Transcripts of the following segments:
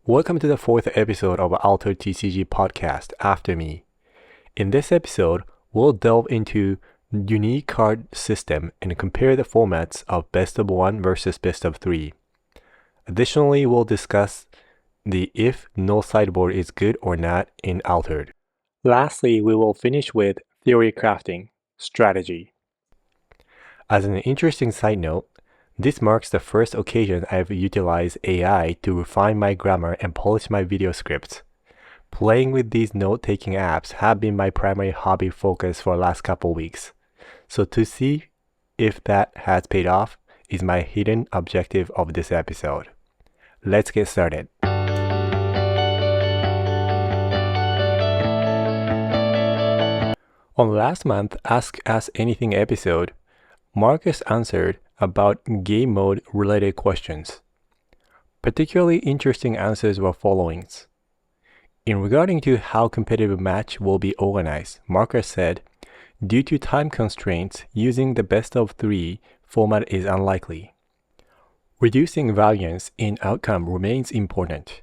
Welcome to the fourth episode of Altered TCG podcast, After Me. In this episode, we'll delve into unique card system and compare the formats of best of 1 versus best of 3. Additionally, we'll discuss the if no sideboard is good or not in Altered. Lastly, we will finish with Theorycrafting, strategy. As an interesting side note, this marks the first occasion I've utilized AI to refine my grammar and polish my video scripts. Playing with these note-taking apps have been my primary hobby focus for the last couple weeks. So to see if that has paid off is my hidden objective of this episode. Let's get started. On last month Ask Us Anything episode, Marcus answered about game mode related questions. Particularly interesting answers were followings. In regarding to how competitive match will be organized, Marcus said, due to time constraints, using the best of 3 format is unlikely. Reducing variance in outcome remains important.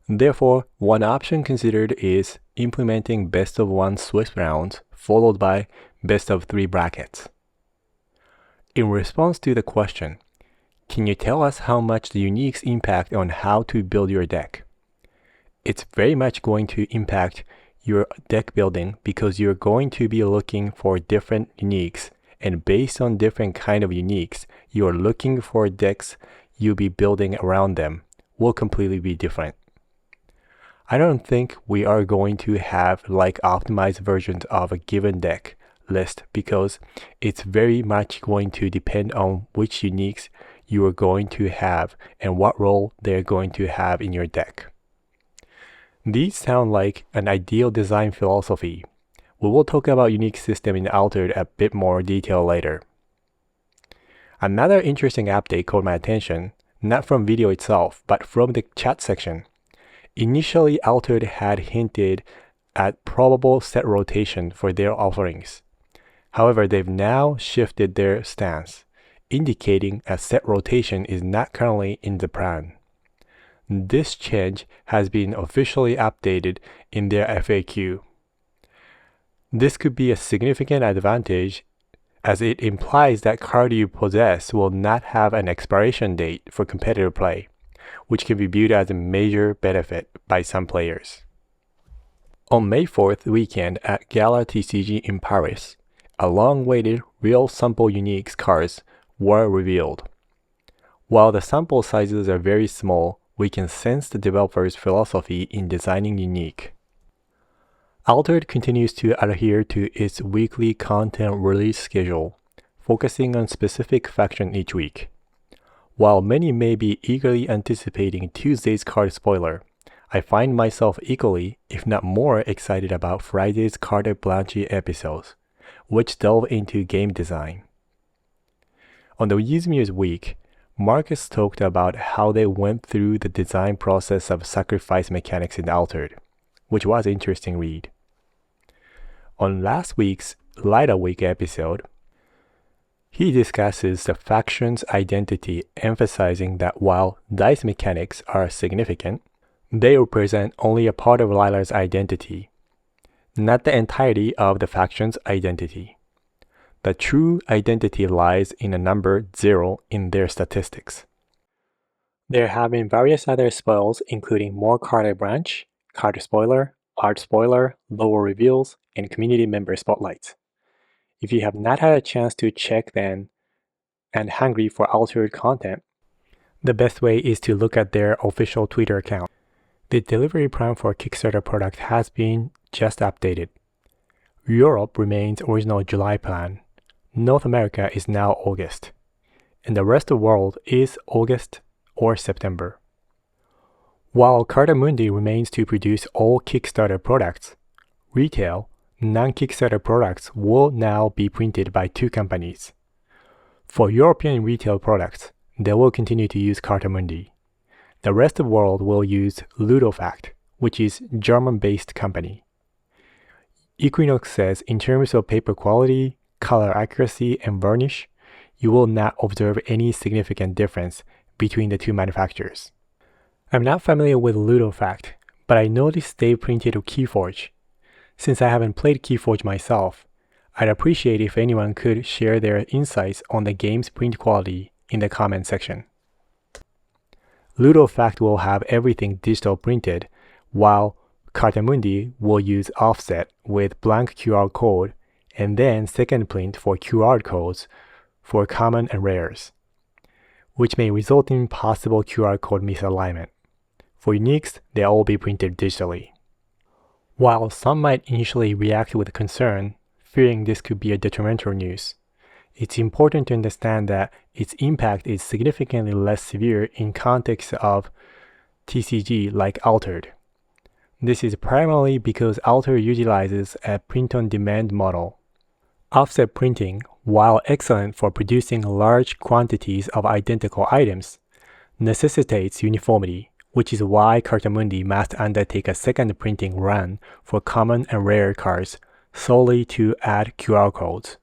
Therefore, one option considered is implementing best of 1 Swiss rounds followed by best of 3 brackets. In response to the question, can you tell us how much the uniques impact on how to build your deck? It's very much going to impact your deck building because you're going to be looking for different uniques, and based on different kind of uniques, you're looking for decks you'll be building around them will completely be different. I don't think we are going to have like optimized versions of a given deck list because it's very much going to depend on which uniques you are going to have and what role they're going to have in your deck. These sound like an ideal design philosophy. We will talk about unique system in Altered a bit more detail later. Another interesting update caught my attention, not from video itself, but from the chat section. Initially, Altered had hinted at probable set rotation for their offerings. However, they've now shifted their stance, indicating a set rotation is not currently in the plan. This change has been officially updated in their FAQ. This could be a significant advantage as it implies that card you possess will not have an expiration date for competitive play, which can be viewed as a major benefit by some players. On May 4th weekend at Gala TCG in Paris, a long-awaited real sample uniques cards were revealed. While the sample sizes are very small, we can sense the developer's philosophy in designing unique. Altered continues to adhere to its weekly content release schedule, focusing on specific faction each week. While many may be eagerly anticipating Tuesday's card spoiler, I find myself equally, if not more, excited about Friday's Carte Blanche episodes, which delve into game design. On the Yuzmir's week, Marcus talked about how they went through the design process of sacrifice mechanics in Altered, which was an interesting read. On last week's Lighter Week episode, he discusses the faction's identity, emphasizing that while dice mechanics are significant, they represent only a part of Lila's identity, not the entirety of the faction's identity. The true identity lies in the number 0 in their statistics. There have been various other spoils including more card branch, card spoiler, art spoiler, lower reveals, and community member spotlights. If you have not had a chance to check them and hungry for Altered content, the best way is to look at their official Twitter account. The delivery plan for Kickstarter product has been just updated. Europe remains original July plan. North America is now August. And the rest of the world is August or September. While Cartamundi remains to produce all Kickstarter products, retail, non-Kickstarter products will now be printed by 2 companies. For European retail products, they will continue to use Cartamundi. The rest of the world will use Ludofact, which is a German-based company. Equinox says in terms of paper quality, color accuracy, and varnish, you will not observe any significant difference between the 2 manufacturers. I'm not familiar with LudoFact, but I noticed they printed Keyforge. Since I haven't played Keyforge myself, I'd appreciate if anyone could share their insights on the game's print quality in the comment section. LudoFact will have everything digital printed, while Cartamundi will use offset with blank QR code and then second print for QR codes for common and rares, which may result in possible QR code misalignment. For uniques, they'll all be printed digitally. While some might initially react with concern, fearing this could be a detrimental news, it's important to understand that its impact is significantly less severe in context of TCG like Altered. This is primarily because Altered utilizes a print-on-demand model. Offset printing, while excellent for producing large quantities of identical items, necessitates uniformity, which is why Cartamundi must undertake a second printing run for common and rare cards solely to add QR codes.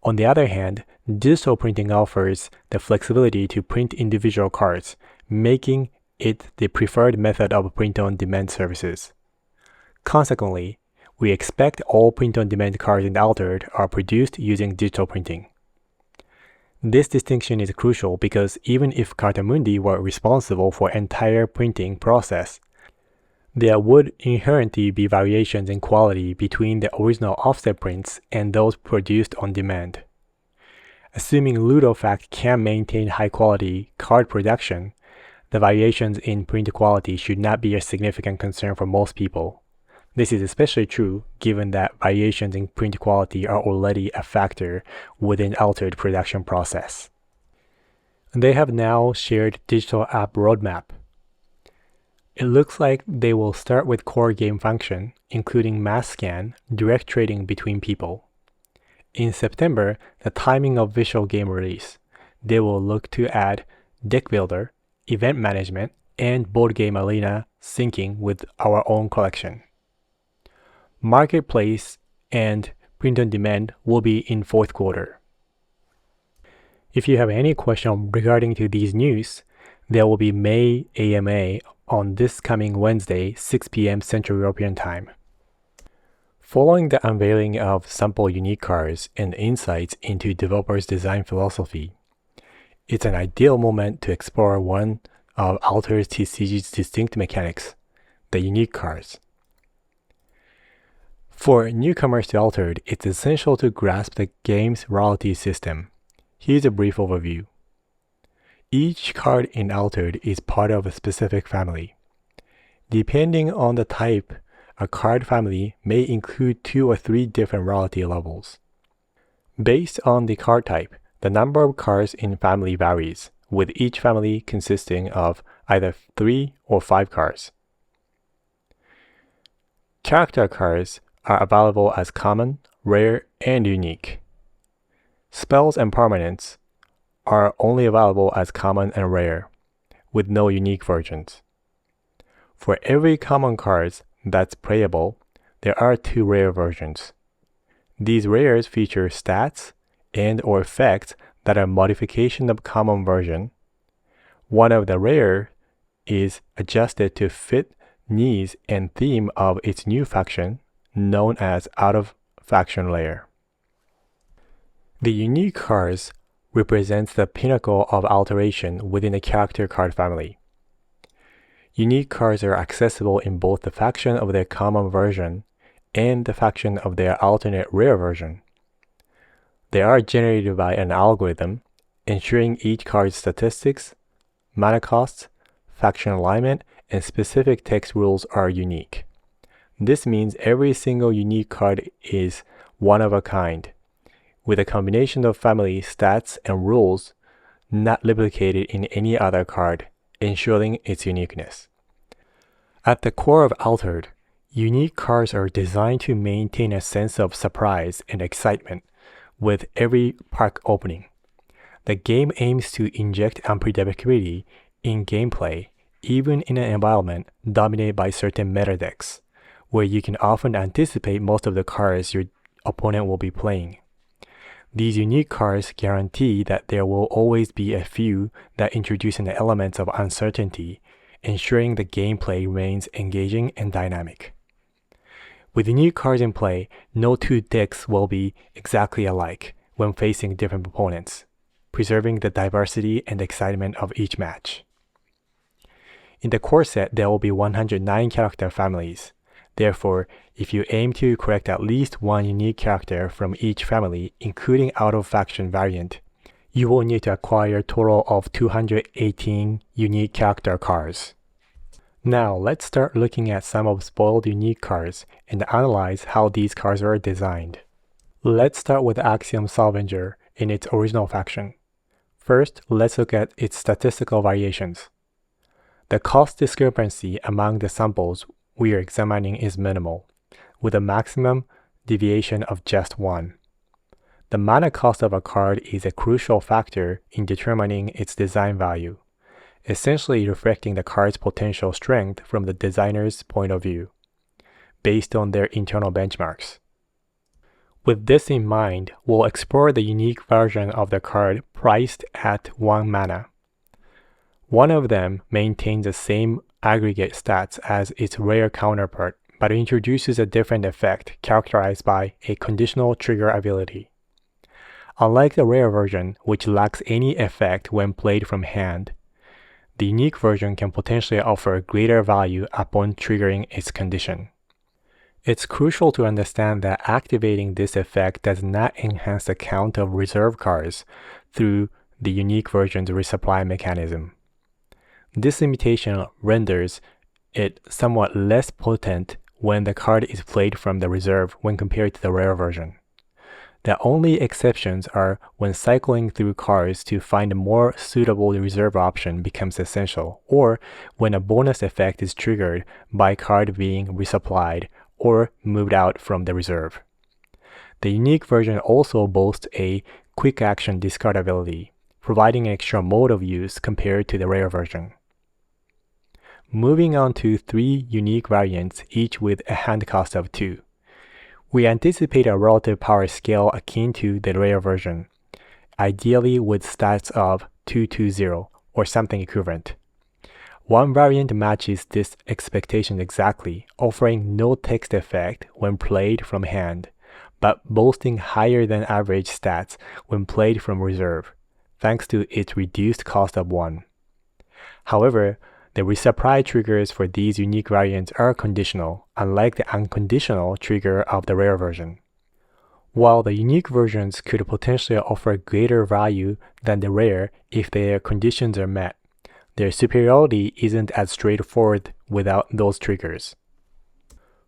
On the other hand, digital printing offers the flexibility to print individual cards, making it the preferred method of print-on-demand services. Consequently, we expect all print-on-demand cards in Altered are produced using digital printing. This distinction is crucial because even if Cartamundi were responsible for entire printing process, there would inherently be variations in quality between the original offset prints and those produced on demand. Assuming LudoFact can maintain high-quality card production, the variations in print quality should not be a significant concern for most people. This is especially true given that variations in print quality are already a factor within Altered production process. They have now shared digital app roadmap. It looks like they will start with core game function, including mass scan, direct trading between people. In September, the timing of visual game release, they will look to add deck builder, event management, and board game arena syncing with our own collection. Marketplace and print on demand will be in fourth quarter. If you have any question regarding to these news, there will be May AMA on this coming Wednesday, 6 p.m. Central European Time. Following the unveiling of sample unique cards and insights into developers' design philosophy, it's an ideal moment to explore one of Altered TCG's distinct mechanics, the unique cards. For newcomers to Altered, it's essential to grasp the game's royalty system. Here's a brief overview. Each card in Altered is part of a specific family. Depending on the type, a card family may include 2 or 3 different royalty levels. Based on the card type, the number of cards in family varies, with each family consisting of either 3 or 5 cards. Character cards are available as common, rare, and unique. Spells and permanents are only available as common and rare, with no unique versions. For every common card that's playable, there are 2 rare versions. These rares feature stats and or effects that are modification of common version. One of the rare is adjusted to fit needs and theme of its new faction, known as out-of-faction layer. The unique cards represents the pinnacle of alteration within the character card family. Unique cards are accessible in both the faction of their common version and the faction of their alternate rare version. They are generated by an algorithm, ensuring each card's statistics, mana costs, faction alignment, and specific text rules are unique. This means every single unique card is one of a kind, with a combination of family stats and rules not replicated in any other card, ensuring its uniqueness. At the core of Altered, unique cards are designed to maintain a sense of surprise and excitement with every pack opening. The game aims to inject unpredictability in gameplay, even in an environment dominated by certain meta decks, where you can often anticipate most of the cards your opponent will be playing. These unique cards guarantee that there will always be a few that introduce an element of uncertainty ensuring the gameplay remains engaging and dynamic. With unique cards in play, no two decks will be exactly alike when facing different opponents, preserving the diversity and excitement of each match. In the core set, there will be 109 character families. Therefore, if you aim to collect at least one unique character from each family, including out-of-faction variant, you will need to acquire a total of 218 unique character cards. Now, let's start looking at some of spoiled unique cards and analyze how these cards are designed. Let's start with Axiom Salvager in its original faction. First, let's look at its statistical variations. The cost discrepancy among the samples we are examining is minimal, with a maximum deviation of just 1. The mana cost of a card is a crucial factor in determining its design value, essentially reflecting the card's potential strength from the designer's point of view, based on their internal benchmarks. With this in mind, we'll explore the unique version of the card priced at 1 mana. One of them maintains the same aggregate stats as its rare counterpart, but introduces a different effect characterized by a conditional trigger ability. Unlike the rare version, which lacks any effect when played from hand, the unique version can potentially offer greater value upon triggering its condition. It's crucial to understand that activating this effect does not enhance the count of reserve cards through the unique version's resupply mechanism. This limitation renders it somewhat less potent when the card is played from the reserve when compared to the rare version. The only exceptions are when cycling through cards to find a more suitable reserve option becomes essential, or when a bonus effect is triggered by a card being resupplied or moved out from the reserve. The unique version also boasts a quick action discard ability, providing an extra mode of use compared to the rare version. Moving on to 3 unique variants, each with a hand cost of 2. We anticipate a relative power scale akin to the rare version, ideally with stats of 2-2-0 or something equivalent. One variant matches this expectation exactly, offering no text effect when played from hand, but boasting higher than average stats when played from reserve, thanks to its reduced cost of 1. However, the resupply triggers for these unique variants are conditional, unlike the unconditional trigger of the rare version. While the unique versions could potentially offer greater value than the rare if their conditions are met, their superiority isn't as straightforward without those triggers.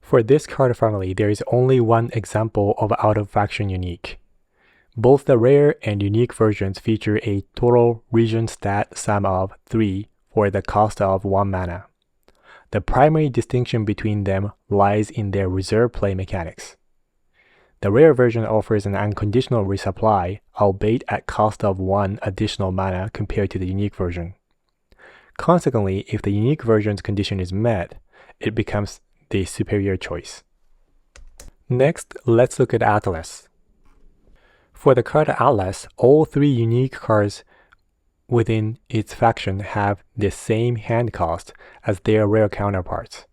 For this card family, there is only one example of out-of-faction unique. Both the rare and unique versions feature a total region stat sum of 3 for the cost of 1 mana. The primary distinction between them lies in their reserve play mechanics. The rare version offers an unconditional resupply, albeit at cost of 1 additional mana compared to the unique version. Consequently, if the unique version's condition is met, it becomes the superior choice. Next, let's look at Atlas. For the card Atlas, all 3 unique cards within its faction have the same hand cost as their rare counterparts.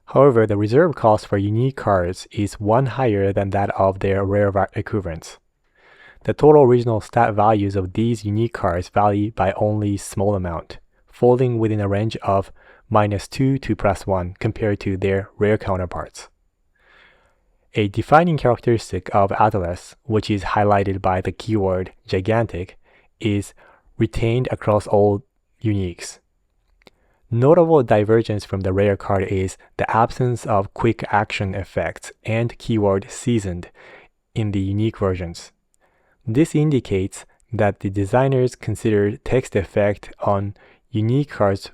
However, the reserve cost for unique cards is 1 higher than that of their rare equivalents. The total regional stat values of these unique cards vary by only a small amount, falling within a range of -2 to +1 compared to their rare counterparts. A defining characteristic of Atlas, which is highlighted by the keyword gigantic, is retained across all uniques. Notable divergence from the rare card is the absence of quick action effects and keyword seasoned in the unique versions. This indicates that the designers considered text effect on unique cards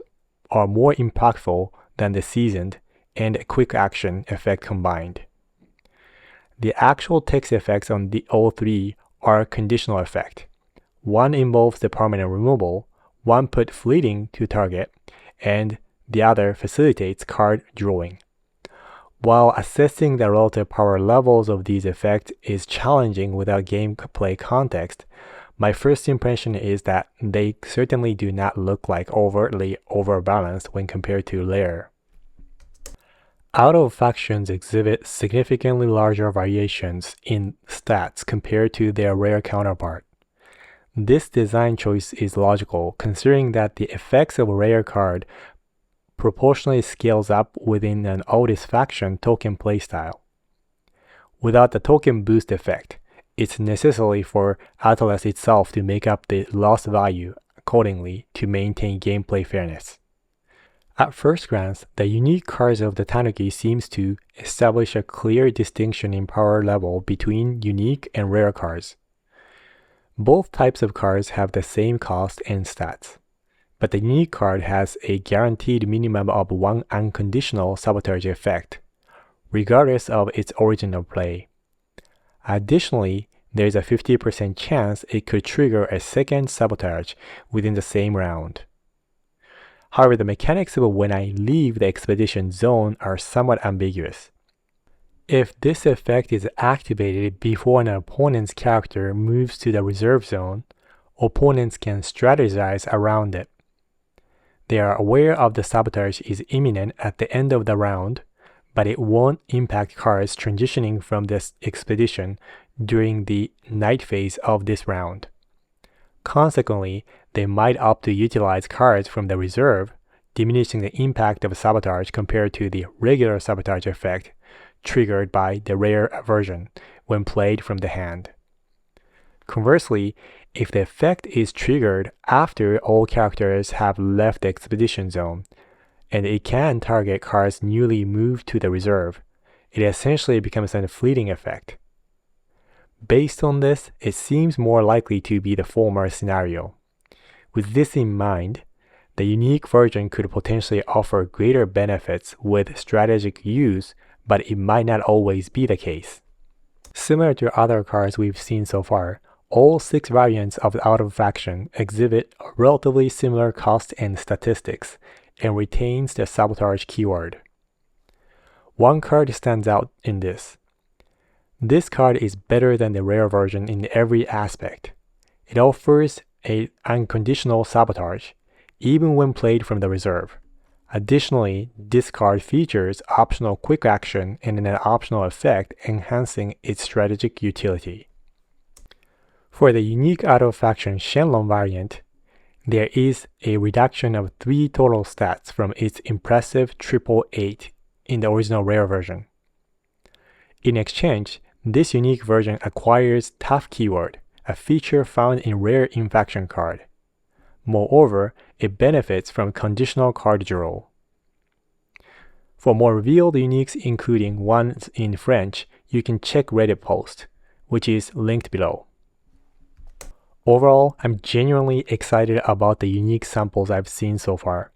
are more impactful than the seasoned and quick action effect combined. The actual text effects on all 3 are conditional effect. One involves the permanent removal, one put fleeting to target, and the other facilitates card drawing. While assessing the relative power levels of these effects is challenging without gameplay context, My first impression is that they certainly do not look like overtly overbalanced when compared to Lair. Out of factions exhibit significantly larger variations in stats compared to their rare counterpart. This design choice is logical, considering that the effects of a rare card proportionally scales up within an oldest faction token playstyle. Without the token boost effect, it's necessary for Atlas itself to make up the lost value accordingly to maintain gameplay fairness. At first glance, the unique cards of the Tanuki seems to establish a clear distinction in power level between unique and rare cards. Both types of cards have the same cost and stats, but the unique card has a guaranteed minimum of one unconditional sabotage effect, regardless of its origin of play. Additionally, there is a 50% chance it could trigger a second sabotage within the same round. However, the mechanics of when I leave the expedition zone are somewhat ambiguous. If this effect is activated before an opponent's character moves to the reserve zone, opponents can strategize around it. They are aware of the sabotage is imminent at the end of the round, but it won't impact cards transitioning from this expedition during the night phase of this round. Consequently, they might opt to utilize cards from the reserve, diminishing the impact of sabotage compared to the regular sabotage effect triggered by the rare version when played from the hand. Conversely, if the effect is triggered after all characters have left the expedition zone, and it can target cards newly moved to the reserve, it essentially becomes a fleeting effect. Based on this, it seems more likely to be the former scenario. With this in mind, the unique version could potentially offer greater benefits with strategic use, but it might not always be the case. Similar to other cards we've seen so far, all 6 variants of the Out of Faction exhibit relatively similar cost and statistics, and retains the sabotage keyword. One card stands out in this. This card is better than the rare version in every aspect. It offers an unconditional sabotage, even when played from the reserve. Additionally, this card features optional quick action and an optional effect enhancing its strategic utility. For the unique Out of Faction Shenlong variant, there is a reduction of 3 total stats from its impressive 888 in the original rare version. In exchange, this unique version acquires Tough Keyword, a feature found in rare in-faction card. Moreover, it benefits from conditional card draw. For more revealed uniques including ones in French, you can check Reddit post, which is linked below. Overall, I'm genuinely excited about the unique samples I've seen so far.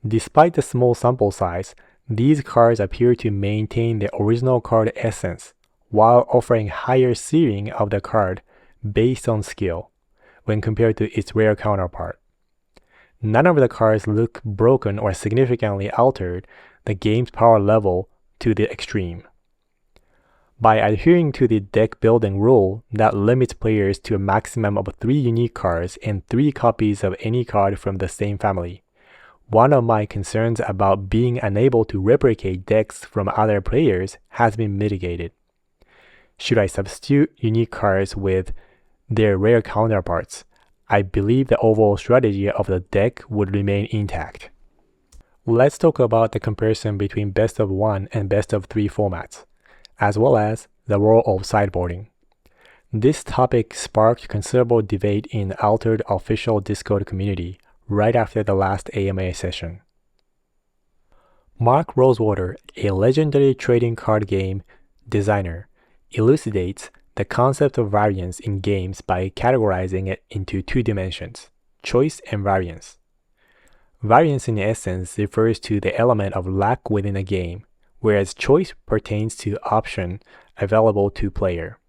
Despite the small sample size, these cards appear to maintain the original card essence, while offering higher ceiling of the card based on skill, when compared to its rare counterpart. None of the cards look broken or significantly altered the game's power level to the extreme. By adhering to the deck building rule that limits players to a maximum of 3 unique cards and 3 copies of any card from the same family, one of my concerns about being unable to replicate decks from other players has been mitigated. Should I substitute unique cards with their rare counterparts, I believe the overall strategy of the deck would remain intact. Let's talk about the comparison between best of 1 and best of 3 formats, as well as the role of sideboarding. This topic sparked considerable debate in the Altered official Discord community right after the last AMA session. Mark Rosewater, a legendary trading card game designer, elucidates the concept of variance in games by categorizing it into 2 dimensions, choice and variance. Variance in essence refers to the element of luck within a game, whereas choice pertains to option available to player.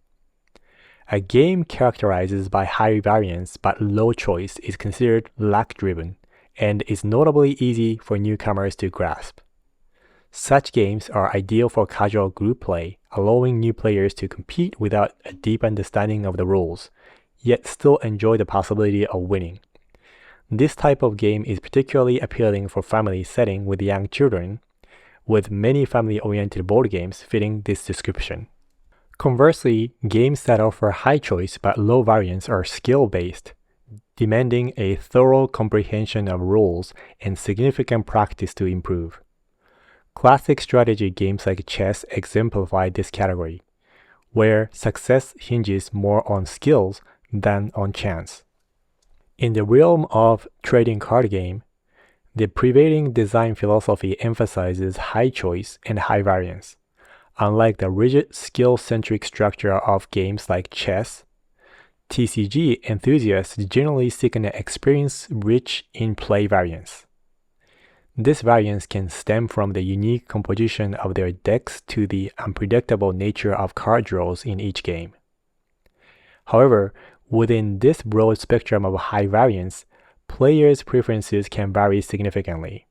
A game characterized by high variance but low choice is considered luck-driven and is notably easy for newcomers to grasp. Such games are ideal for casual group play, allowing new players to compete without a deep understanding of the rules, yet still enjoy the possibility of winning. This type of game is particularly appealing for family setting with young children, with many family-oriented board games fitting this description. Conversely, games that offer high choice but low variance are skill-based, demanding a thorough comprehension of rules and significant practice to improve. Classic strategy games like chess exemplify this category, where success hinges more on skills than on chance. In the realm of trading card game, the prevailing design philosophy emphasizes high choice and high variance. Unlike the rigid skill-centric structure of games like chess, TCG enthusiasts generally seek an experience rich in play variance. This variance can stem from the unique composition of their decks to the unpredictable nature of card draws in each game. However, within this broad spectrum of high variance, players' preferences can vary significantly.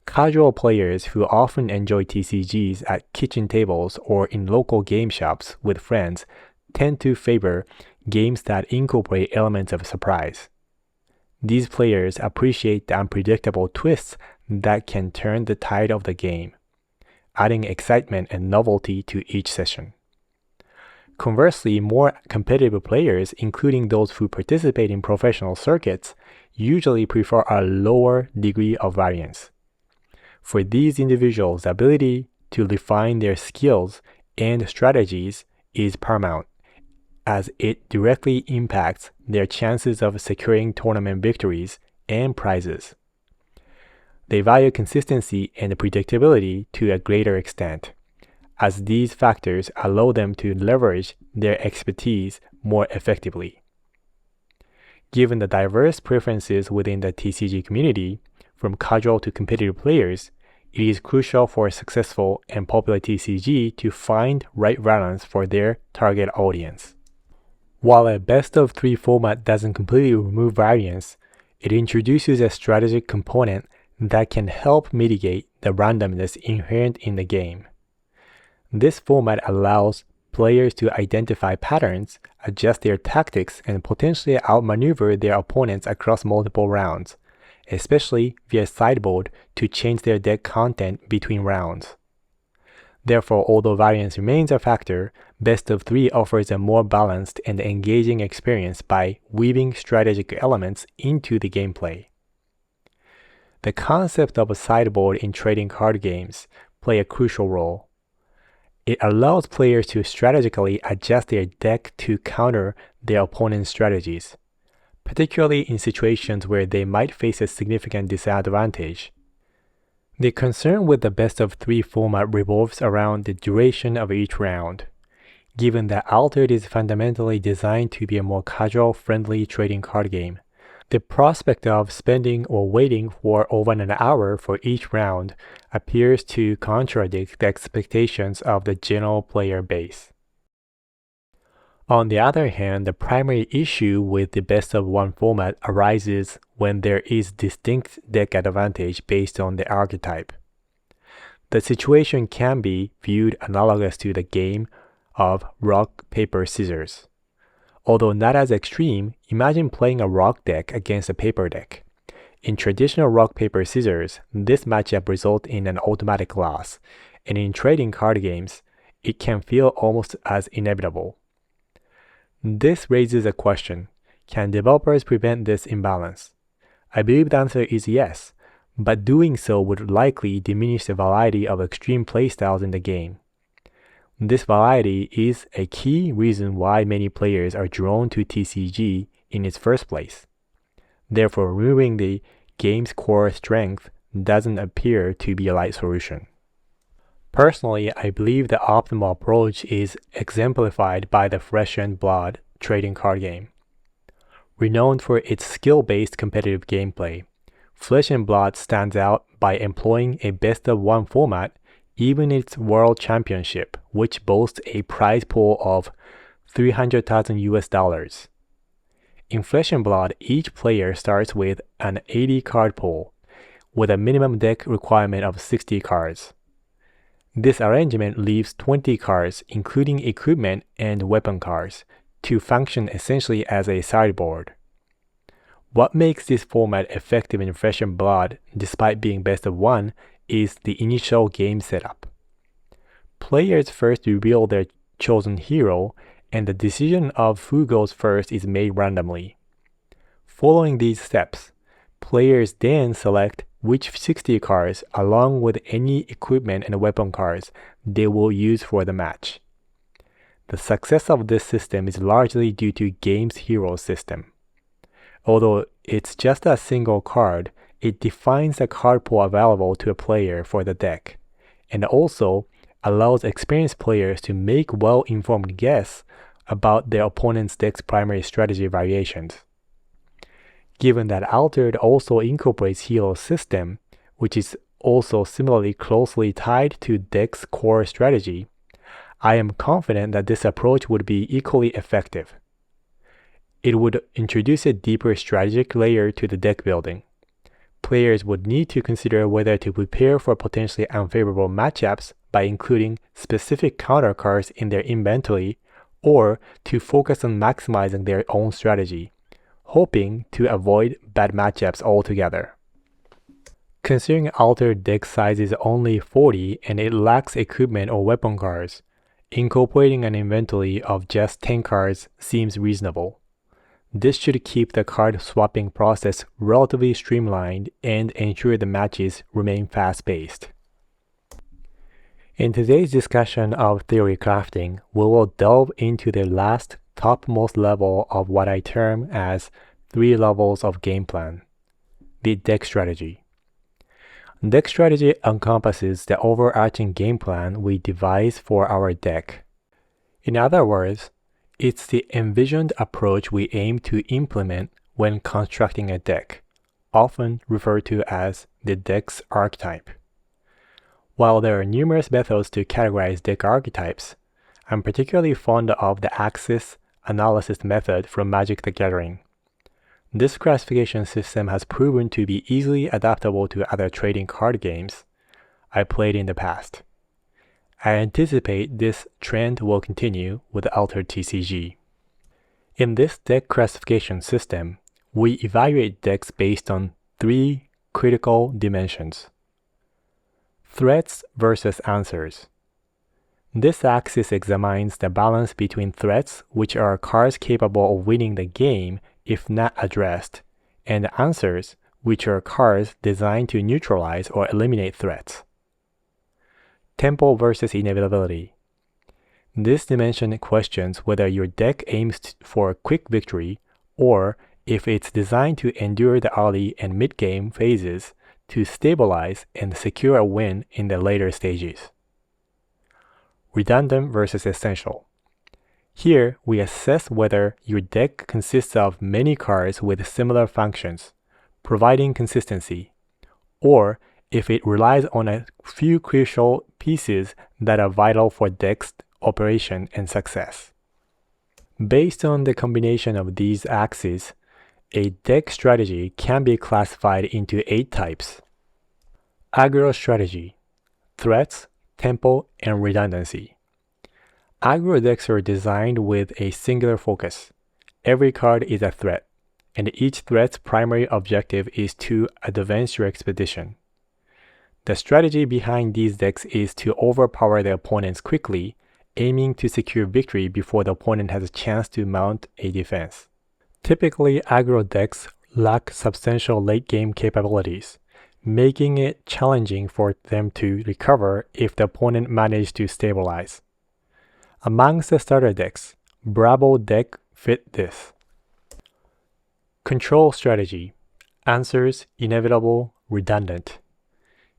Casual players who often enjoy TCGs at kitchen tables or in local game shops with friends tend to favor games that incorporate elements of surprise. These players appreciate the unpredictable twists that can turn the tide of the game, adding excitement and novelty to each session. Conversely, more competitive players, including those who participate in professional circuits, usually prefer a lower degree of variance. For these individuals, the ability to refine their skills and strategies is paramount, as it directly impacts their chances of securing tournament victories and prizes. They value consistency and predictability to a greater extent, as these factors allow them to leverage their expertise more effectively. Given the diverse preferences within the TCG community, from casual to competitive players, it is crucial for a successful and popular TCG to find right balance for their target audience. While a best-of-3 format doesn't completely remove variance, it introduces a strategic component that can help mitigate the randomness inherent in the game. This format allows players to identify patterns, adjust their tactics, and potentially outmaneuver their opponents across multiple rounds, especially via Sideboard to change their deck content between rounds. Therefore, although variance remains a factor, Best of 3 offers a more balanced and engaging experience by weaving strategic elements into the gameplay. The concept of a sideboard in trading card games play a crucial role. It allows players to strategically adjust their deck to counter their opponent's strategies, particularly in situations where they might face a significant disadvantage. The concern with the best-of-3 format revolves around the duration of each round. Given that Altered is fundamentally designed to be a more casual-friendly trading card game, the prospect of spending or waiting for over an hour for each round appears to contradict the expectations of the general player base. On the other hand, the primary issue with the best-of-1 format arises when there is distinct deck advantage based on the archetype. The situation can be viewed analogous to the game of rock, paper, scissors. Although not as extreme, imagine playing a rock deck against a paper deck. In traditional rock, paper, scissors, this matchup results in an automatic loss, and in trading card games, it can feel almost as inevitable. This raises a question: can developers prevent this imbalance? I believe the answer is yes, but doing so would likely diminish the variety of extreme playstyles in the game. This variety is a key reason why many players are drawn to TCG in its first place. Therefore, removing the game's core strength doesn't appear to be a right solution. Personally, I believe the optimal approach is exemplified by the Flesh and Blood trading card game. Renowned for its skill-based competitive gameplay, Flesh and Blood stands out by employing a best-of-1 format even in its World Championship, which boasts a prize pool of $300,000. In Flesh and Blood, each player starts with an 80 card pool, with a minimum deck requirement of 60 cards. This arrangement leaves 20 cards, including equipment and weapon cards, to function essentially as a sideboard. What makes this format effective in Flesh and Blood, despite being best of one, is the initial game setup. Players first reveal their chosen hero, and the decision of who goes first is made randomly. Following these steps, players then select which 60 cards, along with any equipment and weapon cards, they will use for the match. The success of this system is largely due to Game's hero system. Although it's just a single card, it defines the card pool available to a player for the deck, and also allows experienced players to make well-informed guesses about their opponent's deck's primary strategy variations. Given that Altered also incorporates hero system, which is also similarly closely tied to deck's core strategy, I am confident that this approach would be equally effective. It would introduce a deeper strategic layer to the deck building. Players would need to consider whether to prepare for potentially unfavorable matchups by including specific counter cards in their inventory, or to focus on maximizing their own strategy, hoping to avoid bad matchups altogether. Considering Altered deck size is only 40 and it lacks equipment or weapon cards, incorporating an inventory of just 10 cards seems reasonable. This should keep the card swapping process relatively streamlined and ensure the matches remain fast-paced. In today's discussion of Theorycrafting, we will delve into the last topmost level of what I term as 3 levels of game plan, the deck strategy. Deck strategy encompasses the overarching game plan we devise for our deck. In other words, it's the envisioned approach we aim to implement when constructing a deck, often referred to as the deck's archetype. While there are numerous methods to categorize deck archetypes, I'm particularly fond of the Axis analysis method from Magic the Gathering. This classification system has proven to be easily adaptable to other trading card games I played in the past. I anticipate this trend will continue with Altered TCG. In this deck classification system, we evaluate decks based on 3 critical dimensions: threats versus answers. This axis examines the balance between threats, which are cards capable of winning the game if not addressed, and answers, which are cards designed to neutralize or eliminate threats. Tempo versus inevitability. This dimension questions whether your deck aims for a quick victory, or if it's designed to endure the early and mid-game phases to stabilize and secure a win in the later stages. Redundant versus essential. Here, we assess whether your deck consists of many cards with similar functions, providing consistency, or if it relies on a few crucial pieces that are vital for deck's operation and success. Based on the combination of these axes, a deck strategy can be classified into 8 types. Aggro strategy: threats, tempo, and redundancy. Aggro decks are designed with a singular focus. Every card is a threat, and each threat's primary objective is to advance your expedition. The strategy behind these decks is to overpower the opponents quickly, aiming to secure victory before the opponent has a chance to mount a defense. Typically, aggro decks lack substantial late-game capabilities, making it challenging for them to recover if the opponent manages to stabilize. Amongst the starter decks, Bravo deck fit this. Control strategy: answers, inevitable, redundant.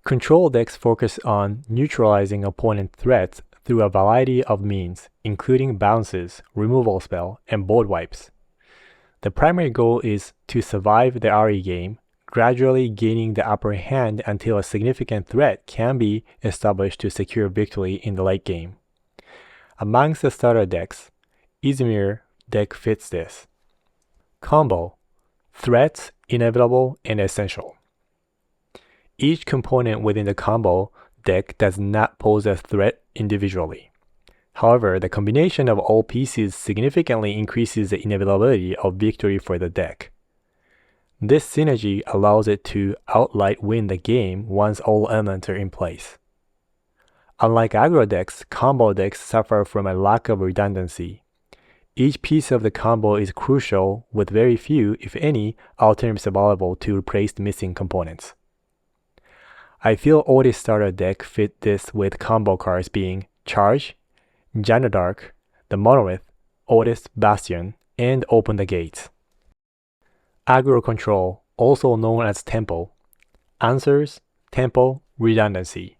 Control decks focus on neutralizing opponent threats through a variety of means, including bounces, removal spell, and board wipes. The primary goal is to survive the early game, gradually gaining the upper hand until a significant threat can be established to secure victory in the late game. Amongst the starter decks, Izmir deck fits this. Combo: threats, inevitable, and essential. Each component within the combo deck does not pose a threat individually. However, the combination of all pieces significantly increases the inevitability of victory for the deck. This synergy allows it to outright win the game once all elements are in place. Unlike aggro decks, combo decks suffer from a lack of redundancy. Each piece of the combo is crucial, with very few, if any, alternatives available to replace the missing components. I feel Otis starter deck fit this with combo cards being Charge, Janna Dark, the Monolith, Otis Bastion, and Open the Gates. Aggro control, also known as tempo. Answers, tempo, redundancy.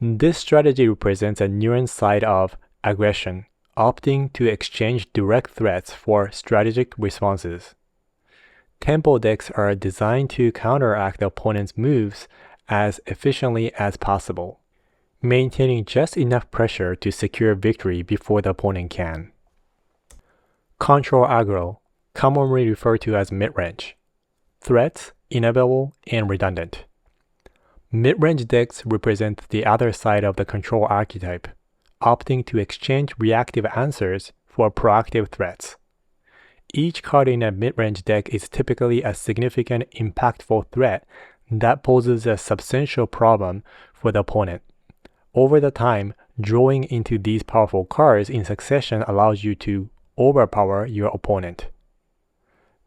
This strategy represents a nuanced side of aggression, opting to exchange direct threats for strategic responses. Tempo decks are designed to counteract the opponent's moves as efficiently as possible, maintaining just enough pressure to secure victory before the opponent can. Control aggro, commonly referred to as mid-range. Threats, inevitable, and redundant. Mid-range decks represent the other side of the control archetype, opting to exchange reactive answers for proactive threats. Each card in a mid-range deck is typically a significant, impactful threat that poses a substantial problem for the opponent. Over the time, drawing into these powerful cards in succession allows you to overpower your opponent.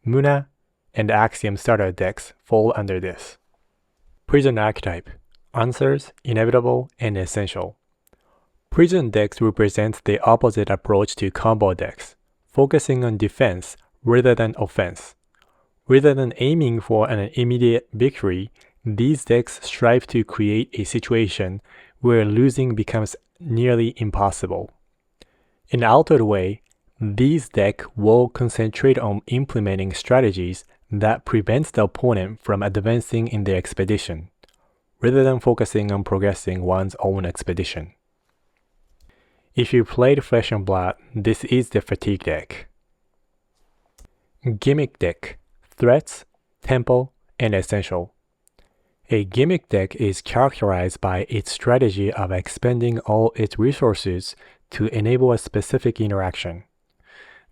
Muna and Axiom starter decks fall under this. Prison archetype. Answers, inevitable, and essential. Prison decks represent the opposite approach to combo decks, focusing on defense rather than offense. Rather than aiming for an immediate victory, these decks strive to create a situation where losing becomes nearly impossible. In an altered way, these decks will concentrate on implementing strategies that prevent the opponent from advancing in their expedition, rather than focusing on progressing one's own expedition. If you played Flesh and Blood, this is the Fatigue deck. Gimmick deck. Threats, tempo, and essential. A gimmick deck is characterized by its strategy of expending all its resources to enable a specific interaction.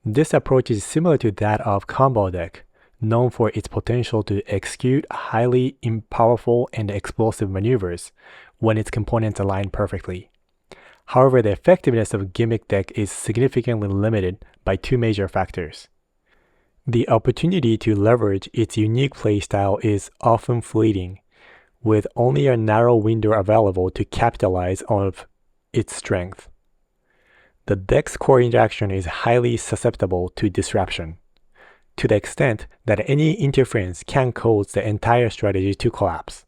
This approach is similar to that of combo deck, known for its potential to execute highly powerful and explosive maneuvers when its components align perfectly. However, the effectiveness of a gimmick deck is significantly limited by two major factors. The opportunity to leverage its unique playstyle is often fleeting, with only a narrow window available to capitalize on its strength. The deck's core interaction is highly susceptible to disruption, to the extent that any interference can cause the entire strategy to collapse.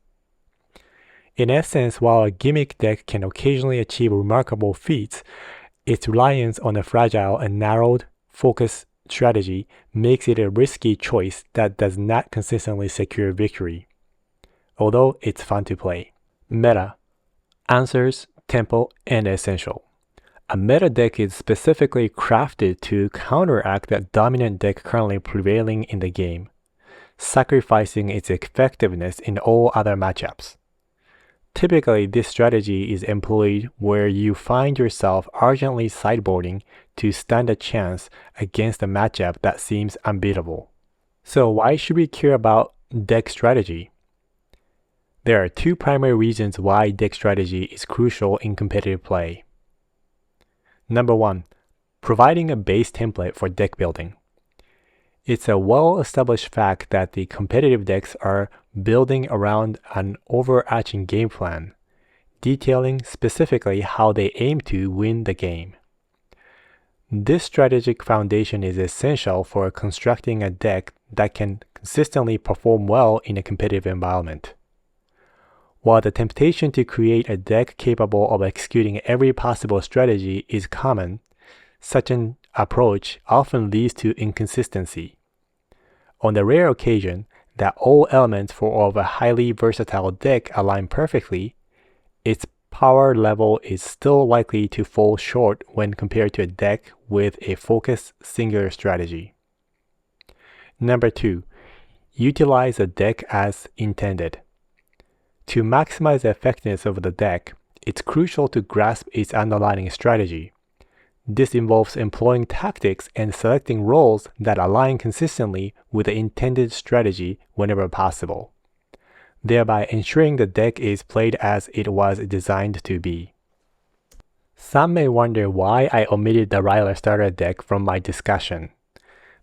In essence, while a gimmick deck can occasionally achieve remarkable feats, its reliance on a fragile and narrowed focus strategy makes it a risky choice that does not consistently secure victory, although it's fun to play. Meta. Answers, tempo, and essential. A meta deck is specifically crafted to counteract the dominant deck currently prevailing in the game, sacrificing its effectiveness in all other matchups. Typically, this strategy is employed where you find yourself urgently sideboarding to stand a chance against a matchup that seems unbeatable. So why should we care about deck strategy? There are two primary reasons why deck strategy is crucial in competitive play. Number 1, providing a base template for deck building. It's a well-established fact that the competitive decks are building around an overarching game plan, detailing specifically how they aim to win the game. This strategic foundation is essential for constructing a deck that can consistently perform well in a competitive environment. While the temptation to create a deck capable of executing every possible strategy is common, such an approach often leads to inconsistency. On the rare occasion that all elements of a highly versatile deck align perfectly, its power level is still likely to fall short when compared to a deck with a focused singular strategy. Number 2, utilize a deck as intended. To maximize the effectiveness of the deck, it's crucial to grasp its underlying strategy, This involves employing tactics and selecting roles that align consistently with the intended strategy whenever possible, thereby ensuring the deck is played as it was designed to be. Some may wonder why I omitted the Ryler starter deck from my discussion.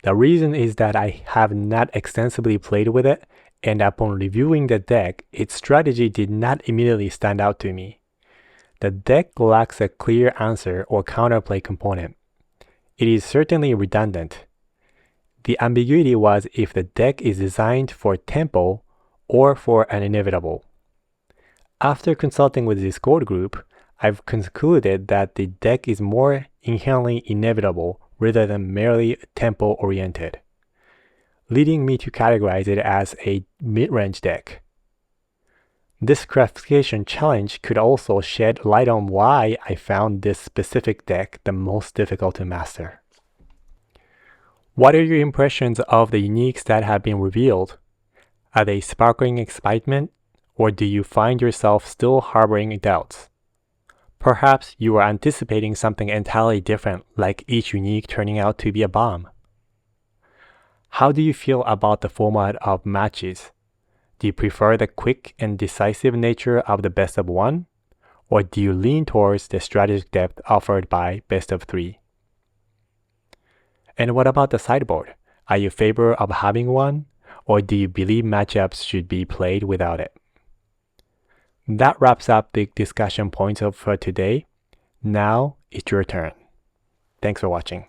The reason is that I have not extensively played with it, and upon reviewing the deck, its strategy did not immediately stand out to me. The deck lacks a clear answer or counterplay component. It is certainly redundant. The ambiguity was if the deck is designed for tempo or for an inevitable. After consulting with the Discord group, I've concluded that the deck is more inherently inevitable rather than merely tempo-oriented, leading me to categorize it as a mid-range deck. This classification challenge could also shed light on why I found this specific deck the most difficult to master. What are your impressions of the uniques that have been revealed? Are they sparkling excitement, or do you find yourself still harboring doubts? Perhaps you are anticipating something entirely different, like each unique turning out to be a bomb. How do you feel about the format of matches? Do you prefer the quick and decisive nature of the best of one? Or do you lean towards the strategic depth offered by best of three? And what about the sideboard? Are you in favor of having one? Or do you believe matchups should be played without it? That wraps up the discussion points for today. Now it's your turn. Thanks for watching.